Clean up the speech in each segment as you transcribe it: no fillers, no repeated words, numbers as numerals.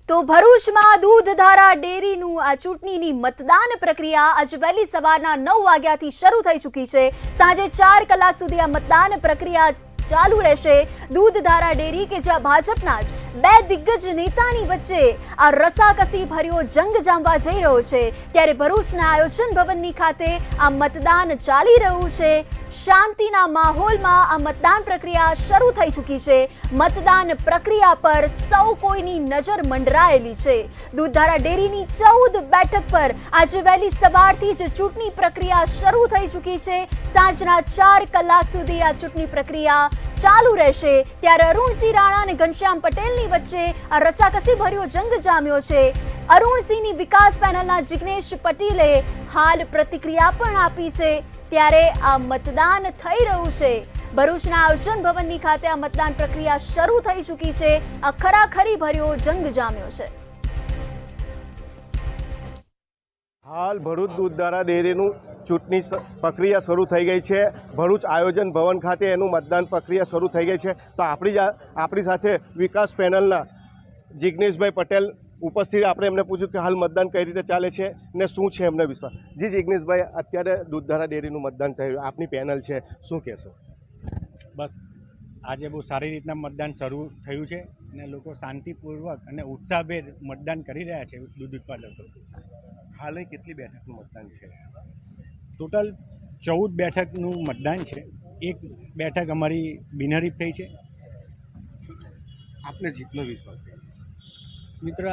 તો ભરૂચમાં દૂધધારા ડેરીનું આ ચૂંટણીની મતદાન પ્રક્રિયા આજે વહેલી સવારના 9 વાગ્યાથી શરૂ થઈ ચૂકી છે। સાંજે 4 કલાક સુધી આ મતદાન પ્રક્રિયા ચાલુ રહેશે। દૂધધારા ડેરી કે જ્યાં ભાજપના જ બે દિગ્ગજ નેતાની વચ્ચે આ રસાકસી ભર્યો જંગ જામવા જઈ રહ્યો છે, ત્યારે ભરૂચના આયોજન ભવનની ખાતે આ મતદાન ચાલી રહ્યું છે। શાંતિના માહોલમાં આ મતદાન પ્રક્રિયા શરૂ થઈ ચૂકી છે। મતદાન પ્રક્રિયા પર સૌ કોઈની નજર મંડરાયેલી છે। દૂધધારા ડેરીની 14 બેઠક પર આજે વહેલી સવારથી જ ચૂંટણી પ્રક્રિયા શરૂ થઈ ચૂકી છે। સાંજના 4 કલાક સુધી આ ચૂંટણી પ્રક્રિયા ચાલુ રહેશે, ત્યારે અરુણસિંહ રાણા અને ઘનશ્યામ પટેલની વચ્ચે આ રસાકસી ભર્યો જંગ જામ્યો છે। અરુણસિંહની વિકાસ પેનલના જિગ્નેશ પટેલે હાલ પ્રતિક્રિયા પણ આપી છે, ત્યારે આ મતદાન થઈ રહ્યું છે। ભરૂચના આયોજન ભવનની ખાતે આ મતદાન પ્રક્રિયા શરૂ થઈ ચૂકી છે। આ ખરાખરી ભર્યો જંગ જામ્યો છે। હાલ ભરૂચ દૂધધારા ડેરીનું ચૂંટણી પ્રક્રિયા શરૂ થઈ ગઈ છે। ભરૂચ આયોજન ભવન ખાતે એનું મતદાન પ્રક્રિયા શરૂ થઈ ગઈ છે। તો આપણી સાથે વિકાસ પેનલના જિગ્નેશભાઈ પટેલ ઉપસ્થિત, આપણે એમને પૂછ્યું કે હાલ મતદાન કઈ રીતે ચાલે છે ને શું છે એમને વિશ્વાસ। જી જિગ્નેશભાઈ, અત્યારે દૂધધારા ડેરીનું મતદાન થઈ રહ્યું, આપની પેનલ છે, શું કહેશો? બસ આજે બહુ સારી રીતના મતદાન શરૂ થયું છે અને લોકો શાંતિપૂર્વક અને ઉત્સાહભેર મતદાન કરી રહ્યા છે। દૂધ ઉત્પાદકો હાલ કેટલી બેઠકનું મતદાન છે? ટોટલ 14 બેઠકનું મતદાન છે। એક બેઠક અમારી બિનહરીફ થઈ છે। આપને જીતનો વિશ્વાસ છે? મિત્ર,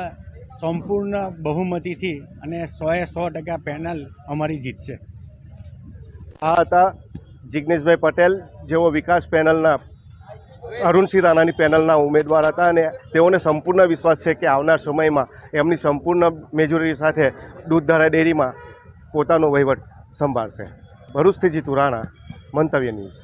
સંપૂર્ણ બહુમતીથી અને 100% પેનલ અમારી જીતશે। આ હતા જિગ્નેશભાઈ પટેલ, જેઓ વિકાસ પેનલના અરુણસિંહ રાણાની પેનલના ઉમેદવાર હતા અને તેઓને સંપૂર્ણ વિશ્વાસ છે કે આવનાર સમયમાં એમની સંપૂર્ણ મેજોરિટી સાથે દૂધધારા ડેરીમાં પોતાનો વહીવટ સંભાળશે। ભરૂચથી જીતુ રાણા, મંતવ્ય ન્યૂઝ।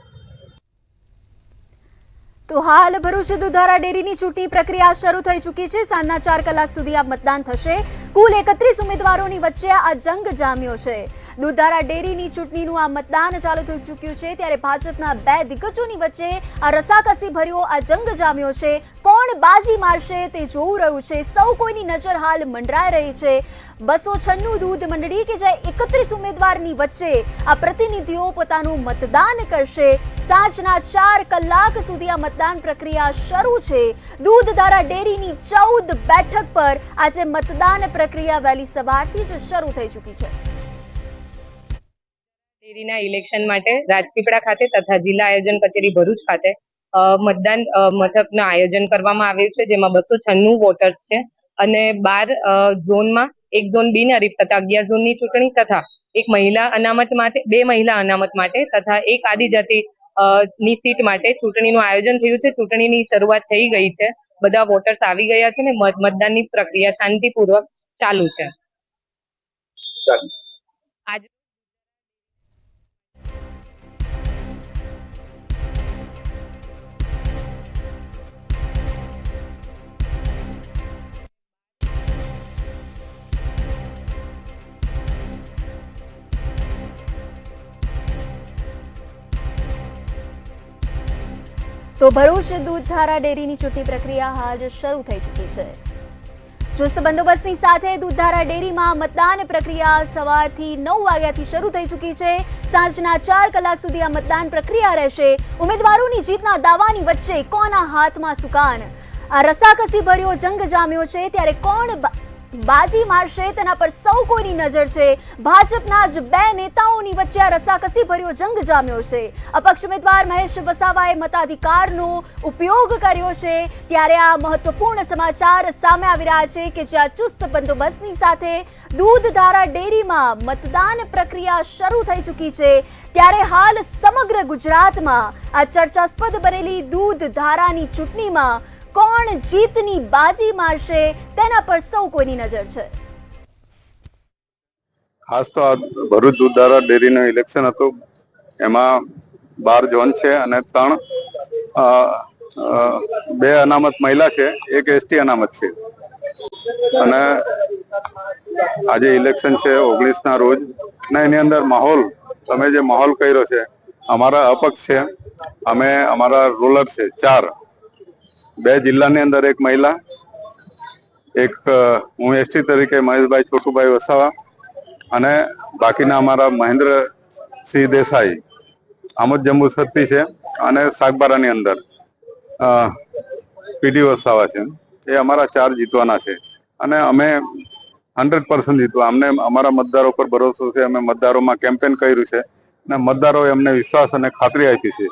તો હાલ ભરૂચ દૂધધારા ડેરીની ચૂંટણી પ્રક્રિયા શરૂ થઈ ચૂકી છે। સાંજના 4 કલાક સુધી આ મતદાન થશે। કુલ 31 ઉમેદવારોની વચ્ચે આ જંગ જામ્યો છે। દૂધધારા ડેરીની ચૂંટણીનું આ મતદાન ચાલુ થઈ ચૂક્યું છે, ત્યારે ભાજપના બે દિગ્ગજોની વચ્ચે આ રસાકસી ભર્યો આ જંગ જામ્યો છે। કોણ બાજી મારશે તે જોવું રહ્યું છે। સૌ કોઈની નજર હાલ મંડરાઈ રહી છે। 296 દૂધ મંડળી કે જે 31 ઉમેદવારની વચ્ચે આ પ્રતિનિધિઓ પોતાનું મતદાન કરશે। સાંજના 4 કલાક સુધી આ મતદાન પ્રક્રિયા શરૂ છે। દૂધધારા ડેરીની 14 બેઠક પર આજે મતદાન પ્રક્રિયા વહેલી સવારથી જ શરૂ થઈ ચૂકી છે। ડેરીના ઇલેક્શન માટે રાજપીપળા ખાતે તથા જિલ્લા આયોજન કચેરી ભરૂચ ખાતે મતદાન મથકનું આયોજન કરવામાં આવ્યું છે, જેમાં 296 વોટર્સ છે અને 12 ઝોનમાં એક ઝોન બિનહરીફ તથા 11 ઝોનની ચૂંટણી તથા એક મહિલા અનામત માટે, 2 મહિલા અનામત માટે તથા એક આદિજાતિ ની સીટ માટે ચૂંટણીનું આયોજન થયું છે। ચૂંટણીની શરૂઆત થઈ ગઈ છે, બધા વોટર્સ આવી ગયા છે અને મતદાનની પ્રક્રિયા શાંતિપૂર્વક ચાલુ છે। આજ તો ભરૂચ દૂધધારા ડેરીની ચૂંટણી પ્રક્રિયા હાલ શરૂ થઈ ચૂકી છે। ચુસ્ત બંદોબસ્તની સાથે દૂધધારા ડેરીમાં મતદાન પ્રક્રિયા સવારથી 9 વાગ્યાથી શરૂ થઈ ચૂકી છે। સાંજના 4 કલાક સુધી આ મતદાન પ્રક્રિયા રહેશે। ઉમેદવારોની જીતના દાવાની વચ્ચે કોના હાથમાં સુકાન? આ રસાકસી ભર્યો જંગ જામ્યો છે, ત્યારે કોણ બાજી મારશે તેના પર સૌ કોઈની નજર છે। ભાજપના જ બે નેતાઓની વચ્ચે આ રસાકસી ભર્યો જંગ જામ્યો છે। અપક્ષ ઉમેદવાર મહેશ વસાવાએ મતાધિકારનો ઉપયોગ કર્યો છે, ત્યારે આ મહત્વપૂર્ણ સમાચાર સામે આવી રહ્યા છે કે જ્યાં ચુસ્ત બંદોબસ્તની સાથે દૂધધારા ડેરીમાં મતદાન પ્રક્રિયા શરૂ થઈ ચૂકી છે, ત્યારે હાલ સમગ્ર ગુજરાતમાં આ ચર્ચાસ્પદ બનેલી દૂધધારાની ચૂંટણીમાં કોણ જીતની બાજી મારશે તેના પર સૌ કોઈની નજર છે। ખાસ તો આ ભરૂચ દૂધધારા ડેરીનું ઇલેક્શન હતું, એમાં 12 ઝોન છે અને 2 અનામત મહિલા છે, 1 ST અનામત છે અને આજે ઇલેક્શન છે 19ના રોજ અને એની અંદર માહોલ, તમે જે માહોલ કર્યો છે, અમારા અપક્ષ છે, અમે અમારા રોલર છે 4, 2 જિલ્લાની અંદર 1 મહિલા, એક હું એસટી તરીકે મહેશભાઈ છોટુભાઈ વસાવા અને બાકીના અમારા મહેન્દ્રસિંહ દેસાઈ આમોદ જંબુસરથી છે અને સાગબારાની અંદર પીડી વસાવા છે. એ અમારા 4 જીતવાના છે અને અમે 100% જીતવા. અમને અમારા મતદારો પર ભરોસો છે. અમે મતદારોમાં કેમ્પેન કર્યું છે અને મતદારોએ અમને વિશ્વાસ અને ખાતરી આપી છે,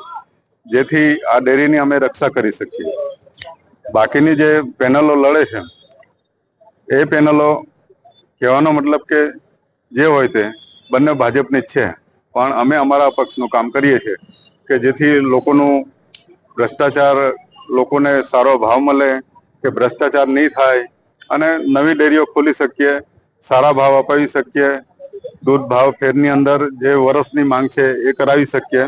જેથી આ ડેરીની અમે રક્ષા કરી શકીએ. બાકીની જે પેનલો લડે છે એ પેનલો કહેવાનો મતલબ કે જે હોય તે બંને ભાજપની જ છે, પણ અમે અમારા પક્ષનું કામ કરીએ છીએ કે જેથી લોકોનું ભ્રષ્ટાચાર, લોકોને સારો ભાવ મળે, કે ભ્રષ્ટાચાર નહીં થાય અને નવી ડેરીઓ ખોલી શકીએ, સારા ભાવ અપાવી શકીએ, દૂધ ભાવ ફેરની અંદર જે વર્ષની માંગ છે એ કરાવી શકીએ.